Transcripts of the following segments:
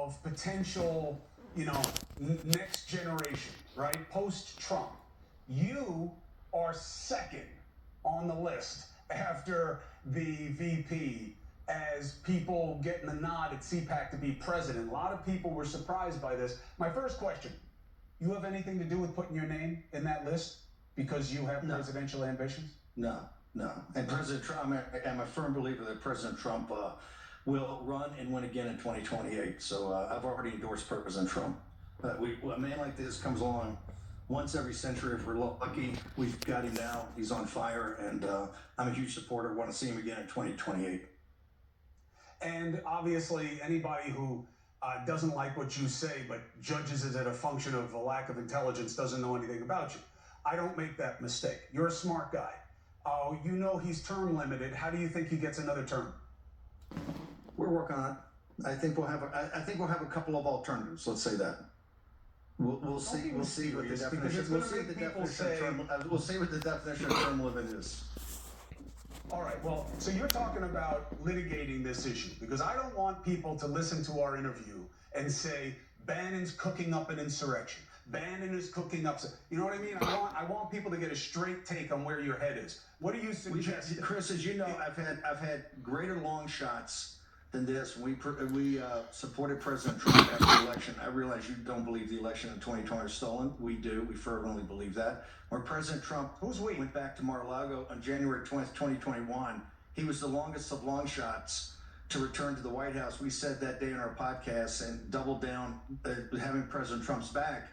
of potential, next generation, right? Post-Trump. You are second on the list after the VP as people getting the nod at CPAC to be president. A lot of people were surprised by this. My first question, you have anything to do with putting your name in that list because you have presidential ambitions? No. And President Trump, I'm a firm believer that President Trump will run and win again in 2028. So I've already endorsed President Trump. A man like this comes along once every century. If we're lucky, we've got him now. He's on fire, and I'm a huge supporter. Want to see him again in 2028. And obviously, anybody who doesn't like what you say but judges it as a function of a lack of intelligence doesn't know anything about you. I don't make that mistake. You're a smart guy. He's term limited. How do you think he gets another term? We're working on it. I think we'll have a couple of alternatives. Let's say that. We'll see what the definition. We'll see what the definition of term limit is. All right. Well, so you're talking about litigating this issue because I don't want people to listen to our interview and say Bannon's cooking up an insurrection. Bannon is cooking up. You know what I mean? I want people to get a straight take on where your head is. What do you suggest, Chris? As you know, I've had greater long shots than this. We supported President Trump after the election. I realize you don't believe the election in 2020 is stolen. We do. We fervently believe that. When President Trump went back to Mar-a-Lago on January 20th, 2021, he was the longest of long shots to return to the White House. We said that day in our podcast and doubled down, having President Trump's back,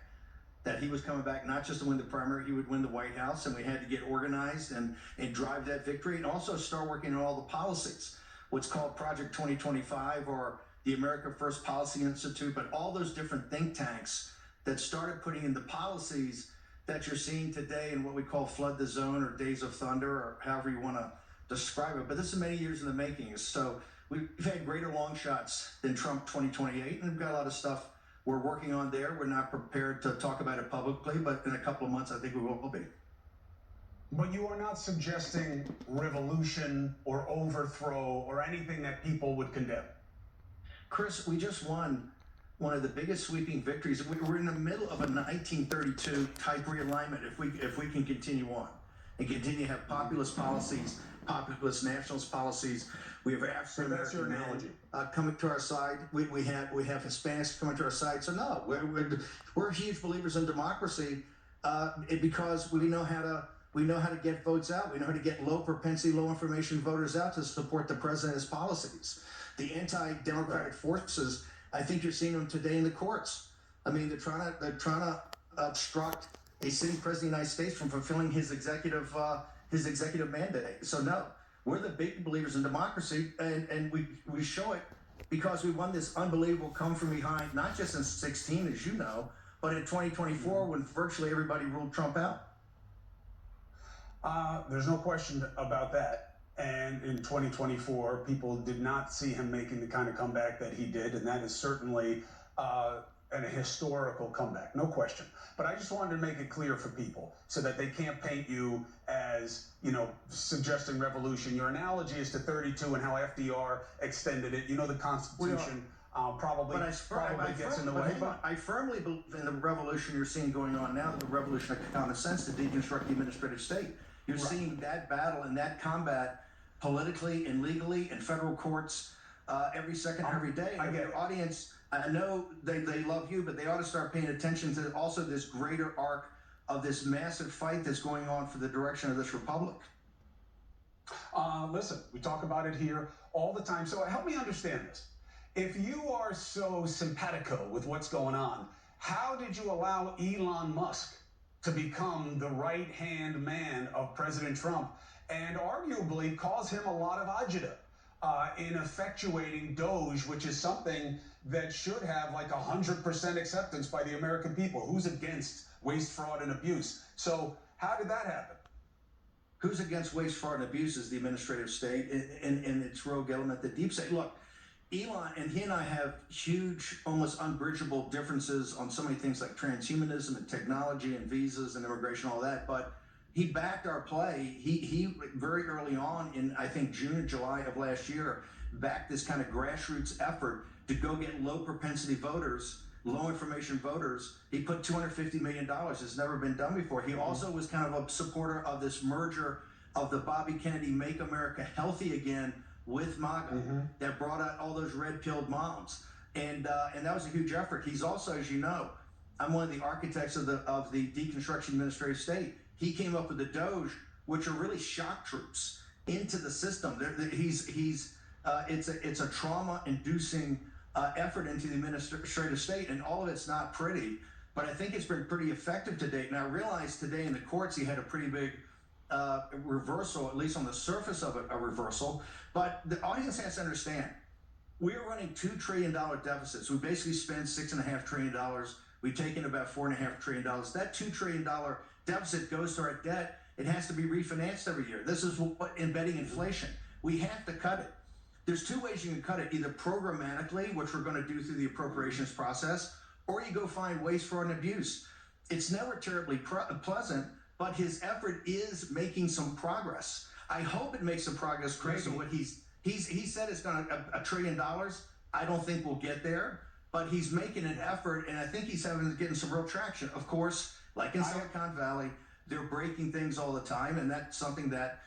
that he was coming back not just to win the primary, he would win the White House, and we had to get organized and drive that victory and also start working on all the policies, what's called Project 2025 or the America First Policy Institute, but all those different think tanks that started putting in the policies that you're seeing today in what we call Flood the Zone or Days of Thunder or however you want to describe it. But this is many years in the making. So we've had greater long shots than Trump 2028, and we've got a lot of stuff we're working on there. We're not prepared to talk about it publicly, but in a couple of months, I think we will be. But you are not suggesting revolution or overthrow or anything that people would condemn. Chris, we just won one of the biggest sweeping victories. We're in the middle of a 1932 type realignment if we can continue on and continue to have populist policies, populist nationalist policies. We have African American men coming to our side. We have Hispanics coming to our side. So no, we're huge believers in democracy because we know how to get votes out. We know how to get low propensity, low information voters out to support the president's policies. The anti-democratic forces, I think you're seeing them today in the courts. I mean, they're trying to obstruct a sitting president of the United States from fulfilling his executive mandate. So no. We're the big believers in democracy, and we show it because we won this unbelievable come from behind, not just in 16, as you know, but in 2024 when virtually everybody ruled Trump out. There's no question about that. And in 2024, people did not see him making the kind of comeback that he did, and that is certainly a historical comeback, no question. But I just wanted to make it clear for people so that they can't paint you as, suggesting revolution. Your analogy is to 32 and how FDR extended it. The Constitution probably gets in the way. But I firmly believe in the revolution you're seeing going on now, the revolution of common sense to deconstruct the administrative state. You're seeing that battle and that combat politically and legally in federal courts every second, every day. And your audience, I know they love you, but they ought to start paying attention to also this greater arc of this massive fight that's going on for the direction of this republic. Listen, we talk about it here all the time. So help me understand this. If you are so simpatico with what's going on, how did you allow Elon Musk to become the right-hand man of President Trump and arguably cause him a lot of agita in effectuating DOGE, which is something that should have like 100% acceptance by the American people? Who's against waste, fraud, and abuse? So how did that happen? Who's against waste, fraud, and abuse is the administrative state and its rogue element, the deep state. Look, Elon, and he and I have huge, almost unbridgeable differences on so many things like transhumanism and technology and visas and immigration, all that, but he backed our play. He very early on in, I think, June or July of last year, backed this kind of grassroots effort to go get low propensity voters, low information voters. He put $250 million. It's never been done before. He also was kind of a supporter of this merger of the Bobby Kennedy Make America Healthy Again with MAGA that brought out all those red-pilled moms. And that was a huge effort. He's also, as you know, I'm one of the architects of the Deconstruction Administrative State. He came up with the Doge, which are really shock troops into the system. It's a trauma-inducing effort into the administrative state, and all of it's not pretty. But I think it's been pretty effective to date. And I realized today in the courts he had a pretty big reversal, at least on the surface of it, a reversal. But the audience has to understand, we are running $2 trillion deficits. We basically spend $6.5 trillion. We've taken about $4.5 trillion. That $2 trillion deficit goes to our debt. It has to be refinanced every year. This is what embedding inflation. We have to cut it. There's two ways you can cut it, either programmatically, which we're going to do through the appropriations process, or you go find waste, fraud, and abuse. It's never terribly pleasant, but his effort is making some progress. I hope it makes some progress, Chris, on what he said it's going to $1 trillion. I don't think we'll get there, but he's making an effort, and I think he's getting some real traction. Of course, like in Silicon Valley, they're breaking things all the time, and that's something that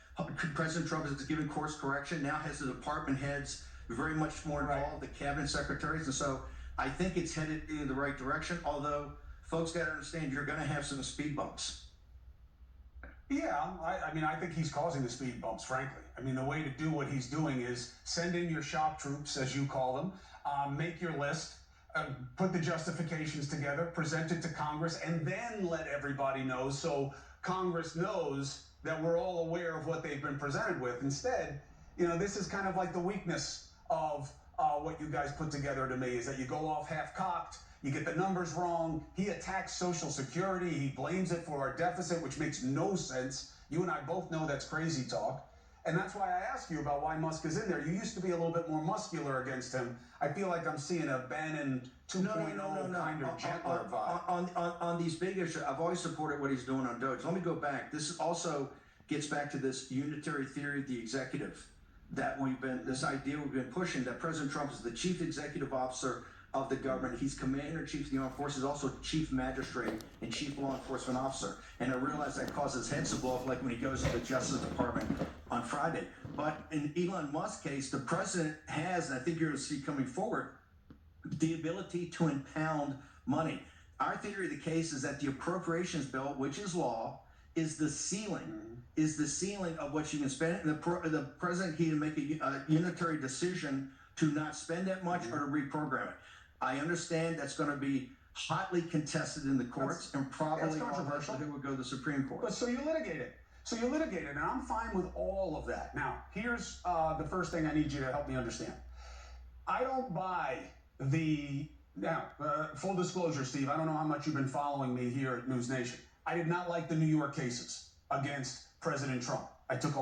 President Trump has given course correction, now has the department heads very much more involved, the cabinet secretaries, and so I think it's headed in the right direction, although folks got to understand you're going to have some speed bumps. Yeah, I mean, I think he's causing the speed bumps, frankly. I mean, the way to do what he's doing is send in your shock troops, as you call them, make your list, put the justifications together, present it to Congress, and then let everybody know so Congress knows that we're all aware of what they've been presented with. Instead, you know, this is kind of like the weakness of what you guys put together to me, is that you go off half-cocked, you get the numbers wrong, he attacks Social Security, he blames it for our deficit, which makes no sense. You and I both know that's crazy talk. And that's why I ask you about why Musk is in there. You used to be a little bit more muscular against him. I feel like I'm seeing a Bannon 2.0 kind of gentler vibe. On these big issues, I've always supported what he's doing on Doge. Let me go back. This also gets back to this unitary theory of the executive that this idea we've been pushing, that President Trump is the chief executive officer of the government. He's commander-in-chief of the armed forces, also chief magistrate and chief law enforcement officer. And I realize that causes heads to blow up, like when he goes to the Justice Department on Friday. But in Elon Musk's case, the president has, and I think you're going to see coming forward, the ability to impound money. Our theory of the case is that the appropriations bill, which is law, is the ceiling, of what you can spend. And the president can make a unitary decision to not spend that much or to reprogram it. I understand that's going to be hotly contested in the courts and probably controversial. It would go to the Supreme Court. But so you litigate it. And I'm fine with all of that. Now, here's the first thing I need you to help me understand. I don't buy full disclosure, Steve, I don't know how much you've been following me here at News Nation. I did not like the New York cases against President Trump. I took a